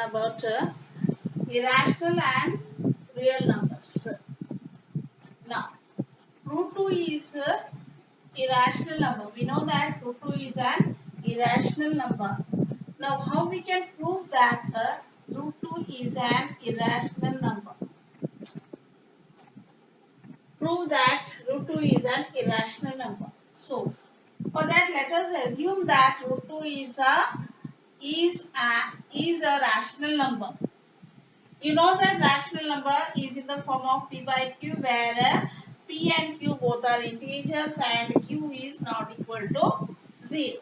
about irrational and real numbers. Now, root 2 is irrational number. We know that root 2 is an irrational number. Now, how we can prove that root 2 is an irrational number? Prove that root 2 is an irrational number. So, for that, let us assume that root 2 is a rational number. You know that rational number is in the form of p by q, where p and q both are integers and q is not equal to 0.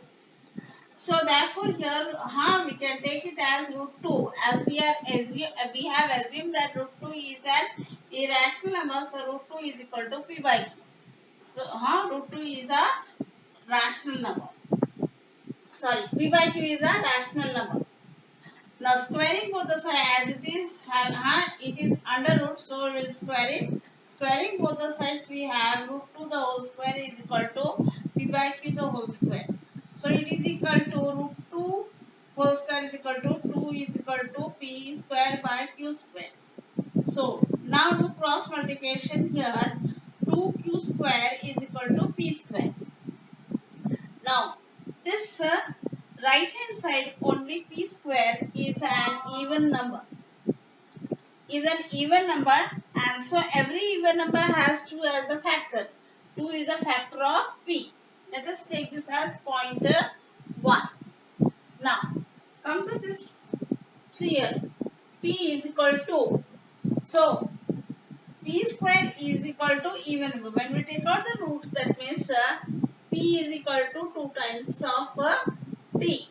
So therefore here we can take it as root 2, as we have assumed that root 2 is an irrational number, so root 2 is equal to p by q. So root 2 is a rational number. Sorry, p by q is a rational number. Now squaring both the sides, as it is it is under root, so we will square it. Squaring both the sides, we have root 2 the whole square is equal to p by q the whole square. So it is equal to root 2 whole square is equal to 2 is equal to p square by q square. So now do cross multiplication here. 2q square is equal to p square. Now this right hand side only p square is an even number. And so every even number has 2 as the factor. 2 is a factor of p. Let us take this as point 1. Now come to this. See here, p is equal to, so p square is equal to even number. When we take out the root, that means p is equal to 2 times of t.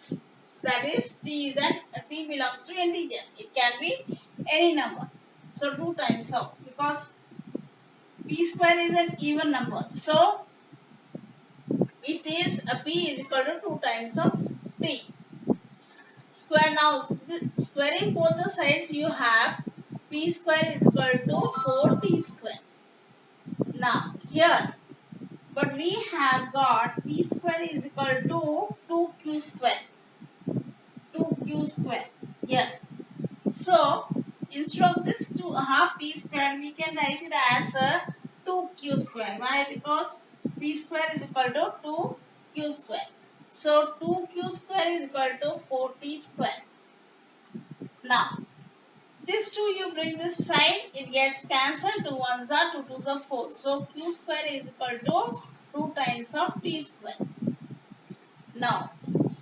That is t belongs to integer. It can be any number. So 2 times of, because p square is an even number. So it is p is equal to 2 times of t. Square, now squaring both the sides, you have p square is equal to 4t square. Now here, but we have got p square is equal to 2q square. 2q square here. So instead of this p square, we can write it as 2q square. Why? Because p square is equal to 2q square. So 2q square is equal to 4t square. Now this 2 you bring this side, it gets cancelled. 2 1s are 2 2s are 4. So q square is equal to 2 times of t square. Now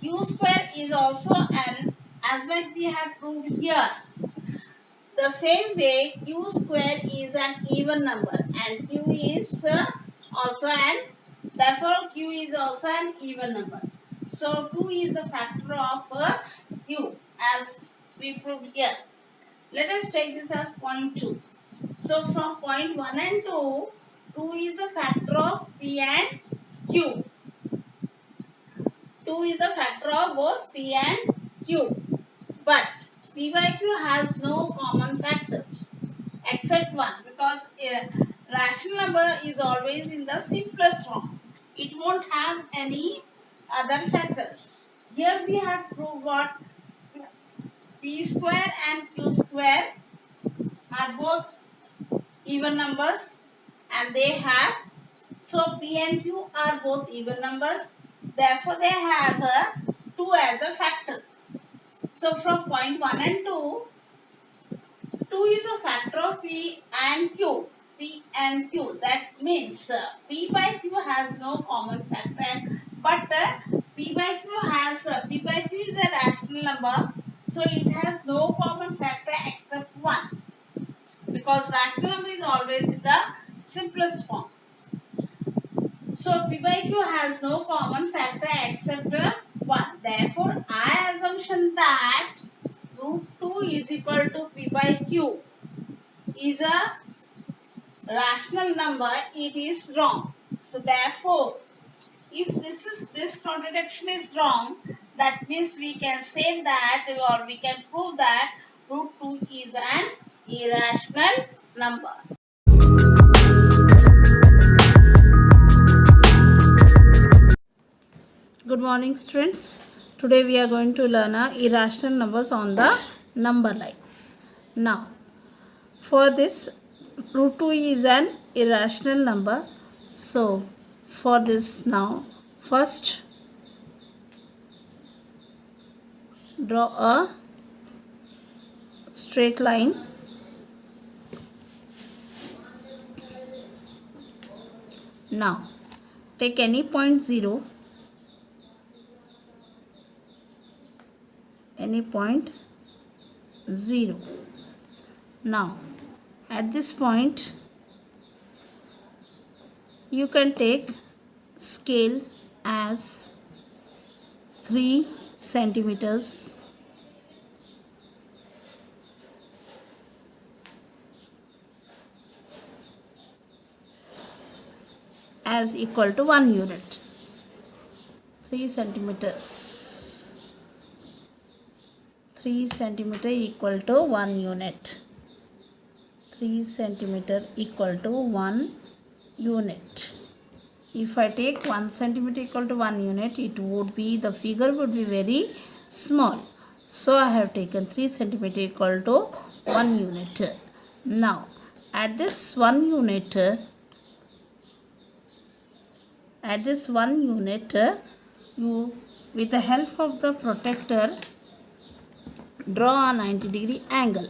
q square is also an, as like we have proved here, the same way q square is an even number and q is also an, therefore q is also an even number. So 2 is the factor of q, as we proved here. Let us take this as point 2. So from point 1 and 2, 2 is the factor of p and q. 2 is the factor of both p and q. But p by q has no common factors except 1, because a rational number is always in the simplest form. It won't have any other factors. Here we have proved what? P square and q square are both even numbers and they have, so p and q are both even numbers, therefore they have 2 as a factor. So from point 1 and 2, 2 is the factor of p and q. P and q, that means p by q has no common factor, but p by q is a rational number, so it has no common factor except 1, because rational number is always in the simplest form. So p by q has no common factor except 1. Therefore, our assumption that root 2 is equal to p by q is a rational number, it is wrong. So therefore, if this contradiction is wrong, that means we can say that, or we can prove that root 2 is an irrational number. Good morning, students. Today we are going to learn irrational numbers on the number line. Now, for this, root 2 is an irrational number. So, for this now, first draw a straight line. Now, take any point 0, any point 0. Now, at this point, you can take scale as 3 centimeters. As equal to 1 unit. 3 centimeters. 3 centimeter equal to 1 unit. 3 centimeter equal to 1 unit. If I take 1 centimeter equal to 1 unit, it would be, the figure would be very small. So I have taken 3 centimeter equal to 1 unit. Now, at this 1 unit, you, with the help of the protractor, draw a 90-degree angle.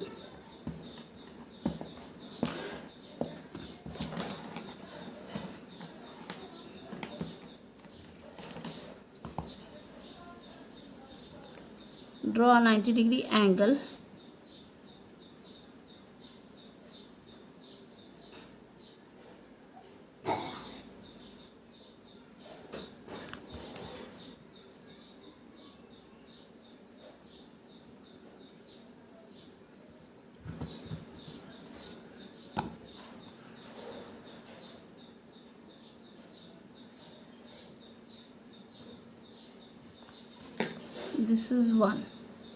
Draw a 90-degree angle. This is 1.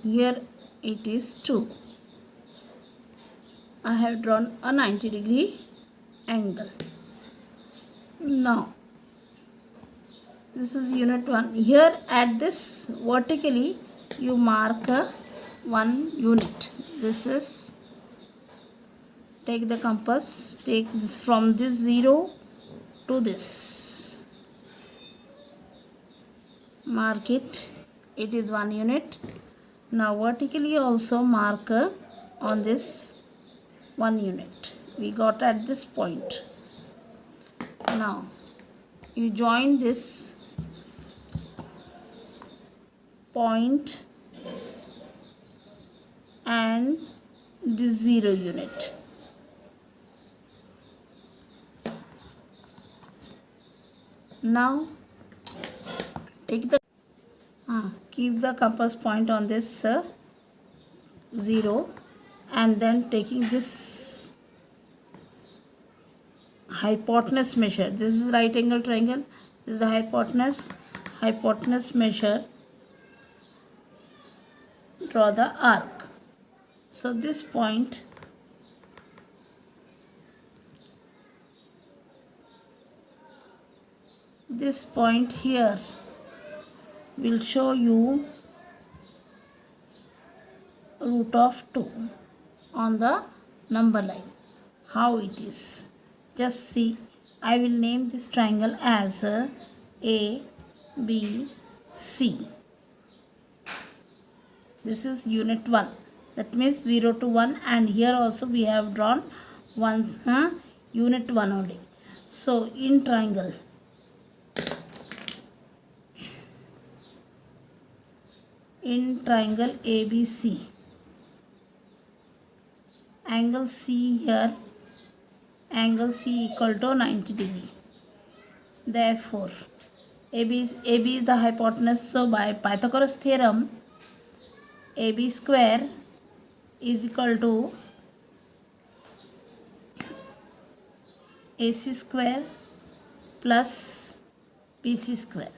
Here it is 2. I have drawn a 90-degree angle. Now, this is unit 1. Here at this vertically, you mark 1 unit. This is, take the compass, take this from this 0 to this. Mark it. It is 1 unit. Now vertically also mark on this 1 unit. We got at this point. Now you join this point and this 0 unit. Now take the keep the compass point on this 0, and then taking this hypotenuse measure. This is right angle triangle. This is the hypotenuse measure. Draw the arc. So this point, here will show you root of 2 on the number line. How it is? Just see. I will name this triangle as A, B, C. This is unit 1. That means 0 to 1, and here also we have drawn unit 1 only. So in triangle, ABC, angle C here, angle C equal to 90 degree. Therefore, AB is the hypotenuse. So by Pythagoras theorem, AB square is equal to AC square plus BC square.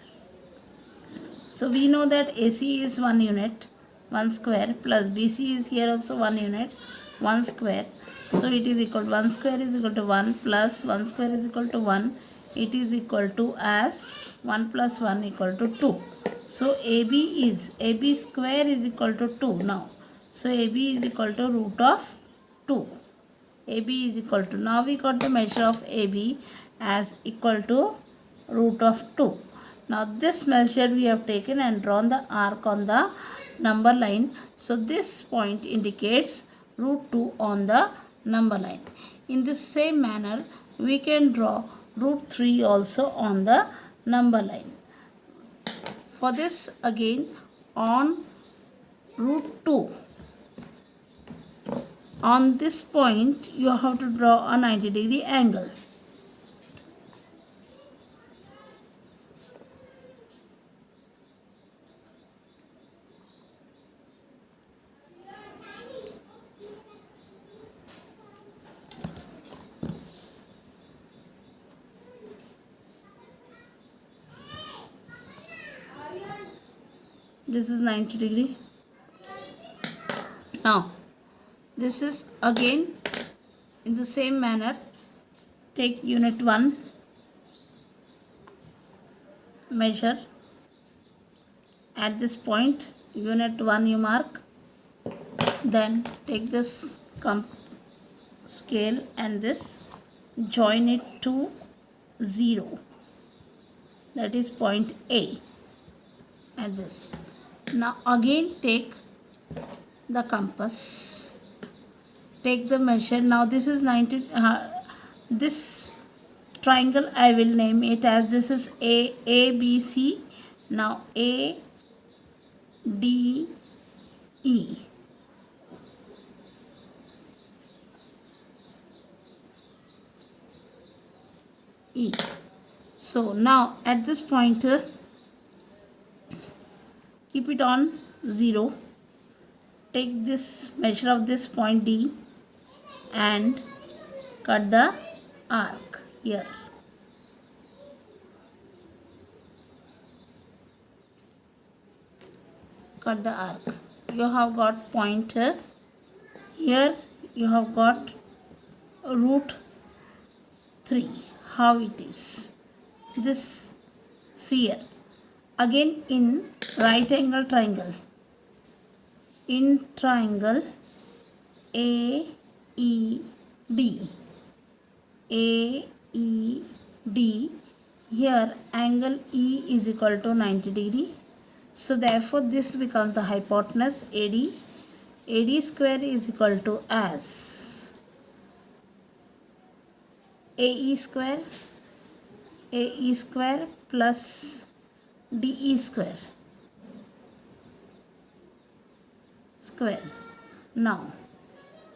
So we know that AC is 1 unit, 1 square, plus BC is here also 1 unit, 1 square. So it is equal to 1 square is equal to 1 plus 1 square is equal to 1. It is equal to as 1 plus 1 equal to 2. So AB square is equal to 2 now. So AB is equal to root of 2. AB is equal to, now we got the measure of AB as equal to root of 2. Now this measure we have taken and drawn the arc on the number line. So this point indicates root 2 on the number line. In the same manner, we can draw root 3 also on the number line. For this again, on root 2, on this point you have to draw a 90-degree angle. This is 90-degree. Now this is again in the same manner. Take unit 1, measure at this point, unit 1 you mark, then take this scale and this, join it to 0, that is point A at this. Now again take the compass, take the measure. Now this is 90, this triangle I will name it as, this is A B C. Now A D E. E. So now at this pointer, keep it on 0. Take this measure of this point D and cut the arc here. Cut the arc. You have got pointer. Here you have got root 3. How it is? This here. Again in right angle triangle. In triangle AED. AED. Here angle E is equal to 90 degree. So therefore this becomes the hypotenuse AD. AD square is equal to as AE square plus DE square. Now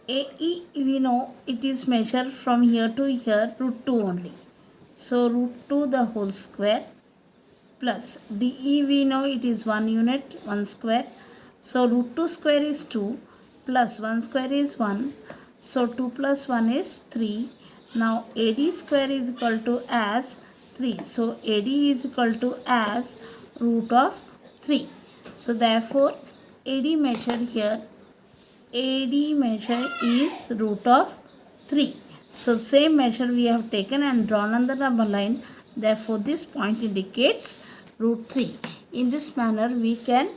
AE we know it is measured from here to here, root 2 only. So root 2 the whole square plus DE we know it is 1 unit, 1 square. So root 2 square is 2 plus 1 square is 1. So 2 plus 1 is 3. Now AD square is equal to as 3. So AD is equal to as root of 3. So therefore AD measure here, AD measure is root of 3. So same measure we have taken and drawn on the number line. Therefore this point indicates root 3. In this manner we can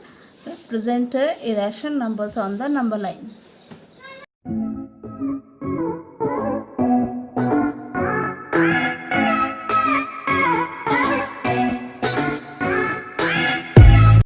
represent irrational numbers on the number line.